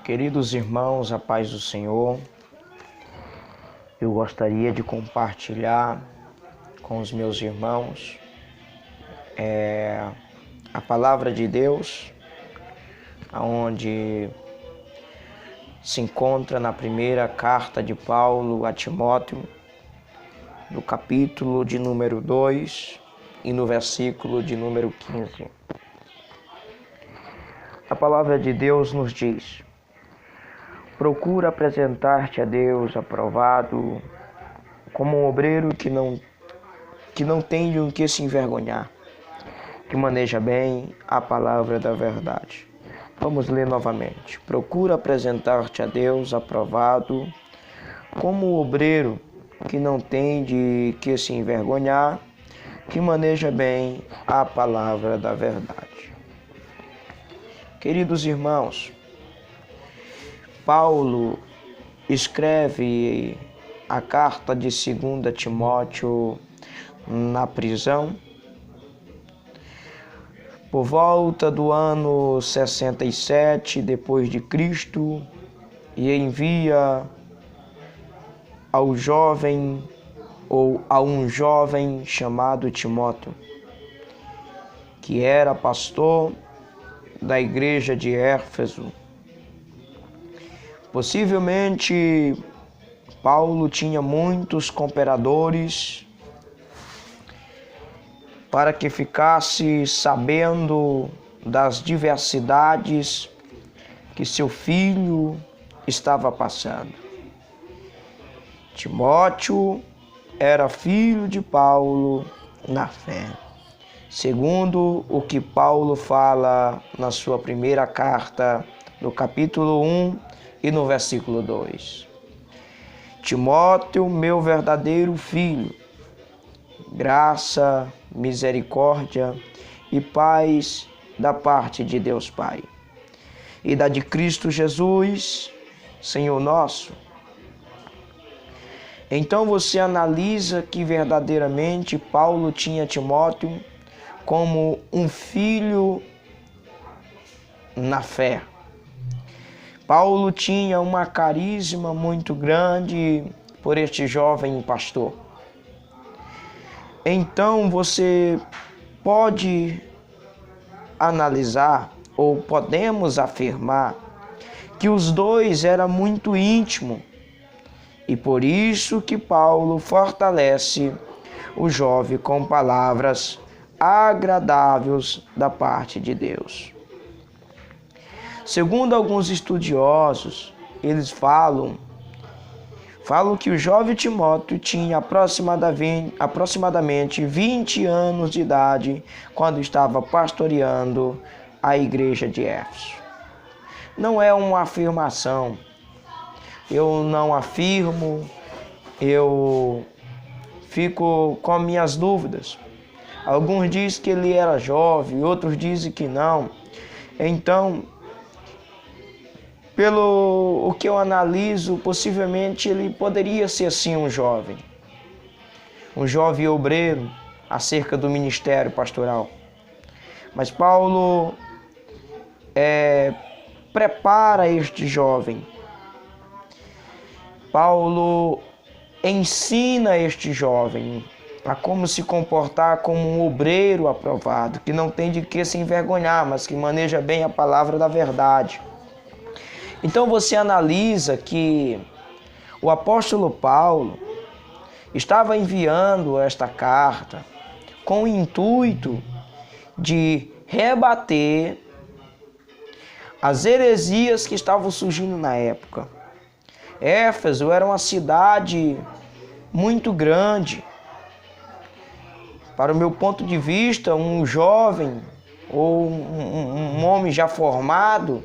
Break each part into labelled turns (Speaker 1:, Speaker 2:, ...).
Speaker 1: Queridos irmãos, a paz do Senhor, eu gostaria de compartilhar com os meus irmãos a palavra de Deus, onde se encontra na primeira carta de Paulo a Timóteo, no capítulo de número 2 e no versículo de número 15. A palavra de Deus nos diz: procura apresentar-te a Deus aprovado, como um obreiro que não tem de que se envergonhar, que maneja bem a palavra da verdade. Vamos ler novamente. Procura apresentar-te a Deus aprovado, como um obreiro que não tem de que se envergonhar, que maneja bem a palavra da verdade. Queridos irmãos, Paulo escreve a carta de 2 Timóteo na prisão, por volta do ano 67 depois de Cristo, e envia a um jovem chamado Timóteo, que era pastor da igreja de Éfeso. Possivelmente, Paulo tinha muitos cooperadores para que ficasse sabendo das diversidades que seu filho estava passando. Timóteo era filho de Paulo na fé, segundo o que Paulo fala na sua primeira carta, no capítulo 1 e no versículo 2. Timóteo, meu verdadeiro filho, graça, misericórdia e paz da parte de Deus Pai e da de Cristo Jesus, Senhor nosso. Então você analisa que verdadeiramente Paulo tinha Timóteo como um filho na fé. Paulo tinha uma carisma muito grande por este jovem pastor. Então você pode analisar, ou podemos afirmar, que os dois eram muito íntimos, e por isso que Paulo fortalece o jovem com palavras agradáveis da parte de Deus. Segundo alguns estudiosos, eles falam que o jovem Timóteo tinha aproximadamente 20 anos de idade quando estava pastoreando a igreja de Éfeso. Não é uma afirmação, eu não afirmo, eu fico com minhas dúvidas. Alguns dizem que ele era jovem, outros dizem que não. Então, pelo o que eu analiso, possivelmente ele poderia ser sim um jovem obreiro acerca do ministério pastoral. Mas Paulo prepara este jovem. Paulo ensina este jovem a como se comportar como um obreiro aprovado, que não tem de que se envergonhar, mas que maneja bem a palavra da verdade. Então você analisa que o apóstolo Paulo estava enviando esta carta com o intuito de rebater as heresias que estavam surgindo na época. Éfeso era uma cidade muito grande. Para o meu ponto de vista, um jovem ou um homem já formado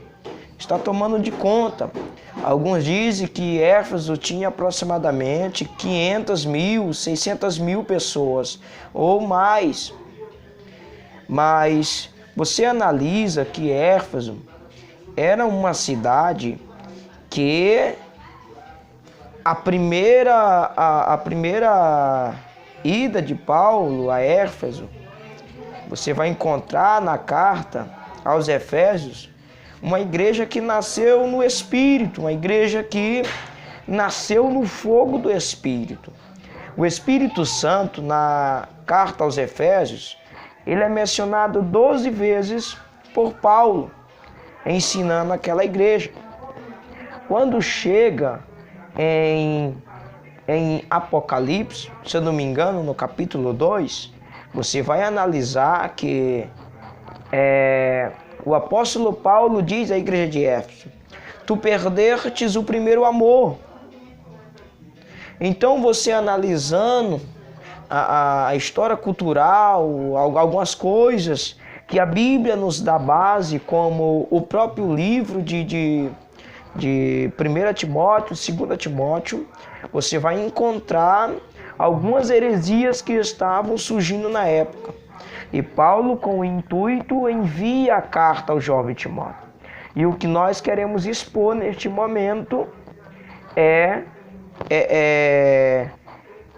Speaker 1: está tomando de conta. Alguns dizem que Éfeso tinha aproximadamente 500 mil, 600 mil pessoas ou mais. Mas você analisa que Éfeso era uma cidade que a primeira ida de Paulo a Éfeso, você vai encontrar na carta aos Efésios, uma igreja que nasceu no Espírito, uma igreja que nasceu no fogo do Espírito. O Espírito Santo, na carta aos Efésios, ele é mencionado 12 vezes por Paulo, ensinando aquela igreja. Quando chega em Apocalipse, se eu não me engano, no capítulo 2, você vai analisar que o apóstolo Paulo diz à igreja de Éfeso: tu perdestes o primeiro amor. Então, você analisando a história cultural, algumas coisas que a Bíblia nos dá base, como o próprio livro de 1 Timóteo, 2 Timóteo, você vai encontrar algumas heresias que estavam surgindo na época. E Paulo, com o intuito, envia a carta ao jovem Timóteo. E o que nós queremos expor neste momento é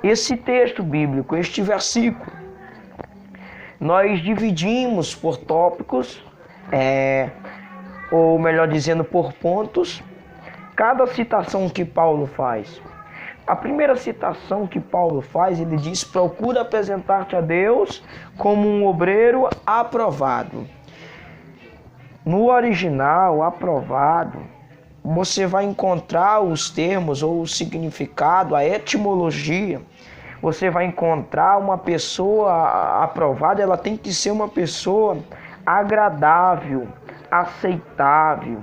Speaker 1: esse texto bíblico, este versículo. Nós dividimos por tópicos, ou melhor dizendo, por pontos, cada citação que Paulo faz. A primeira citação que Paulo faz, ele diz: procura apresentar-te a Deus como um obreiro aprovado. No original, aprovado, você vai encontrar os termos ou o significado, a etimologia. Você vai encontrar uma pessoa aprovada, ela tem que ser uma pessoa agradável, aceitável.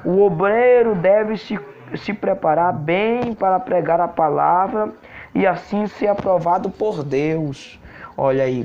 Speaker 1: O obreiro deve se preparar bem para pregar a palavra e assim ser aprovado por Deus. Olha aí,